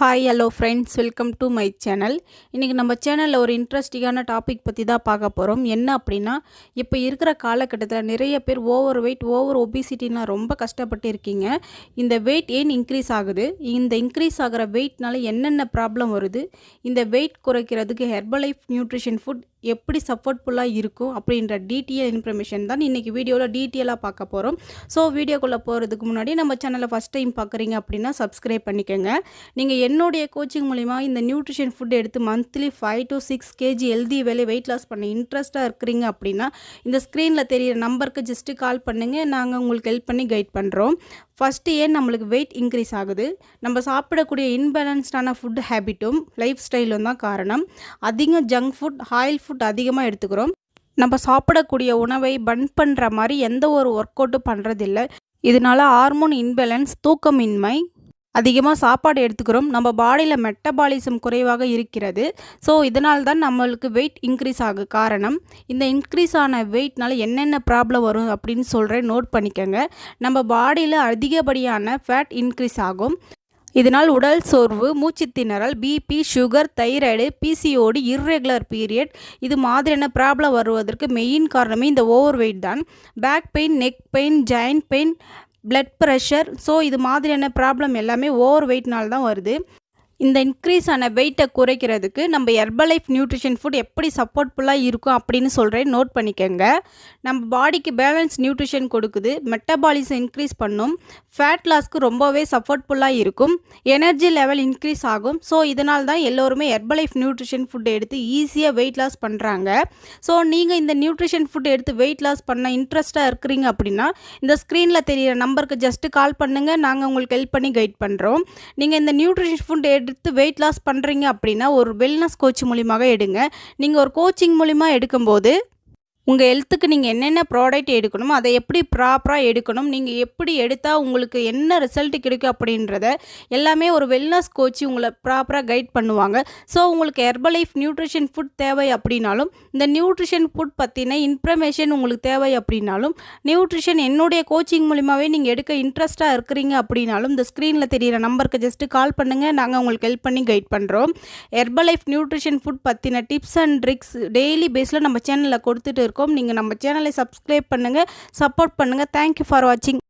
Hi hello friends, welcome to my channel. இன்றைக்கி நம்ம சேனலில் ஒரு இன்ட்ரெஸ்டிங்கான டாபிக் பற்றி தான் பார்க்க போகிறோம். என்ன அப்படின்னா, இப்போ இருக்கிற காலகட்டத்தில் நிறைய பேர் ஓவர் வெயிட், ஓவர் ஒபிசிட்டினா ரொம்ப கஷ்டப்பட்டு இருக்கீங்க. இந்த வெயிட் ஏன் இன்க்ரீஸ் ஆகுது, இந்த இன்க்ரீஸ் ஆகிற வெயிட்னால என்னென்ன ப்ராப்ளம் வருது, இந்த வெயிட் குறைக்கிறதுக்கு ஹெர்பலைஃப் நியூட்ரிஷன் ஃபுட் எப்படி சப்போர்ட்ஃபுல்லாக இருக்கும் அப்படின்ற டீட்டெயில் இன்ஃபர்மேஷன் தான் இன்றைக்கி வீடியோவில் டீட்டெயிலாக பார்க்க போகிறோம். ஸோ வீடியோக்குள்ளே போகிறதுக்கு முன்னாடி நம்ம சேனலை ஃபஸ்ட் டைம் பார்க்குறீங்க அப்படின்னா சப்ஸ்கிரைப் பண்ணிக்கோங்க. நீங்கள் என்னுடைய கோச்சிங் மூலிமா இந்த நியூட்ரிஷன் ஃபுட் எடுத்து monthly 5 to 6 kg healthy weight loss பண்ண இன்ட்ரெஸ்ட்டாக இருக்கிறீங்க அப்படின்னா இந்த ஸ்க்ரீனில் தெரியிற நம்பருக்கு ஜஸ்ட்டு கால் பண்ணுங்கள். நாங்கள் உங்களுக்கு ஹெல்ப் பண்ணி கைட் பண்ணுறோம். ஃபஸ்ட்டு ஏன் நம்மளுக்கு வெயிட் இன்க்ரீஸ் ஆகுது, நம்ம சாப்பிடக்கூடிய இன்பேலன்ஸ்டான ஃபுட் ஹேபிட்டும் லைஃப் ஸ்டைலும் தான் காரணம். அதிகம் ஜங்க் ஃபுட், ஆயில் ஃபுட் அதிகமாக எடுத்துக்கிறோம். நம்ம சாப்பிடக்கூடிய உணவை பர்ன் பண்ணுற மாதிரி எந்த ஒரு ஒர்க் அவுட்டும் பண்ணுறதில்ல. இதனால் ஹார்மோன் இன்பேலன்ஸ், தூக்கமின்மை, அதிகமாக சாப்பாடு எடுத்துக்கிறோம். நம்ம பாடியில் மெட்டபாலிசம் குறைவாக இருக்கிறது. ஸோ இதனால் தான் நம்மளுக்கு வெயிட் இன்க்ரீஸ் ஆக காரணம். இந்த இன்க்ரீஸ் ஆன வெயிட்னால என்னென்ன ப்ராப்ளம் வரும் அப்படின்னு சொல்கிறேன், நோட் பண்ணிக்கோங்க. நம்ம பாடியில் அதிகப்படியான ஃபேட் இன்க்ரீஸ் ஆகும். இதனால் உடல் சோர்வு, மூச்சு திணறல், BP, sugar, thyroid, PCOD, irregular period இது மாதிரியான ப்ராப்ளம் வருவதற்கு மெயின் காரணமே இந்த ஓவர் வெயிட் தான். Back pain, neck pain, joint pain, blood pressure, so இது மாதிரியான ப்ராப்ளம் எல்லாமே ஓவர் வெயிட்னால தான் வருது. இந்த இன்க்ரீஸ் ஆன வெயிட்டை குறைக்கிறதுக்கு நம்ம ஹெர்பலைஃப் நியூட்ரிஷன் ஃபுட் எப்படி சப்போர்ட்ஃபுல்லாக இருக்கும் அப்படின்னு சொல்கிறேன், நோட் பண்ணிக்கோங்க. நம்ம பாடிக்கு பேலன்ஸ் நியூட்ரிஷன் கொடுக்குது, மெட்டபாலிசம் இன்க்ரீஸ் பண்ணும், ஃபேட் லாஸ்க்கு ரொம்பவே சப்போர்ட்ஃபுல்லாக இருக்கும், எனர்ஜி லெவல் இன்க்ரீஸ் ஆகும். ஸோ இதனால் தான் எல்லோருமே ஹெர்பலைஃப் நியூட்ரிஷன் ஃபுட் எடுத்து ஈஸியாக வெயிட் லாஸ் பண்ணுறாங்க. ஸோ நீங்கள் இந்த நியூட்ரிஷன் ஃபுட் எடுத்து வெயிட் லாஸ் பண்ண இன்ட்ரெஸ்ட்டாக இருக்கிறீங்க அப்படின்னா இந்த ஸ்க்ரீனில் தெரியிற நம்பருக்கு ஜஸ்ட்டு கால் பண்ணுங்கள். நாங்கள் உங்களுக்கு ஹெல்ப் பண்ணி கைட் பண்ணுறோம். நீங்கள் இந்த நியூட்ரிஷன் ஃபுட் எடுத்து வெயிட் லாஸ் பண்ணுறீங்க அப்படின்னா ஒரு வெல்னஸ் கோச் மூலியமாக எடுங்க. நீங்கள் ஒரு கோச்சிங் மூலிமா எடுக்கும்போது உங்கள் ஹெல்த்துக்கு நீங்கள் என்னென்ன ப்ராடக்ட் எடுக்கணும், அதை எப்படி ப்ராப்பராக எடுக்கணும், நீங்கள் எப்படி எடுத்தால் உங்களுக்கு என்ன ரிசல்ட் கிடைக்கும் அப்படின்றத எல்லாமே ஒரு வெல்னஸ் கோச் உங்களை ப்ராப்பராக கைட் பண்ணுவாங்க. ஸோ உங்களுக்கு ஹெர்பலைஃப் நியூட்ரிஷன் ஃபுட் தேவை அப்படின்னாலும், இந்த நியூட்ரிஷன் ஃபுட் பற்றின இன்ஃபர்மேஷன் உங்களுக்கு தேவை அப்படின்னாலும், நியூட்ரிஷன் என்னுடைய கோச்சிங் மூலிமாவே நீங்கள் எடுக்க இன்ட்ரெஸ்ட்டாக இருக்கிறீங்க அப்படின்னாலும் இந்த ஸ்க்ரீனில் தெரியிற நம்பருக்கு ஜஸ்ட்டு கால் பண்ணுங்கள். நாங்கள் உங்களுக்கு ஹெல்ப் பண்ணி கைட் பண்ணுறோம். ஹெர்பலைஃப் நியூட்ரிஷன் ஃபுட் பற்றின டிப்ஸ் அண்ட் ட்ரிக்ஸ் டெய்லி பேஸில் நம்ம சேனலில் கொடுத்துட்டு இருக்கோம். நீங்கள் நம்ம சேனலை சப்ஸ்கிரைப் பண்ணுங்கள், சப்போர்ட் பண்ணுங்கள். தேங்க்யூ ஃபார் வாட்சிங்.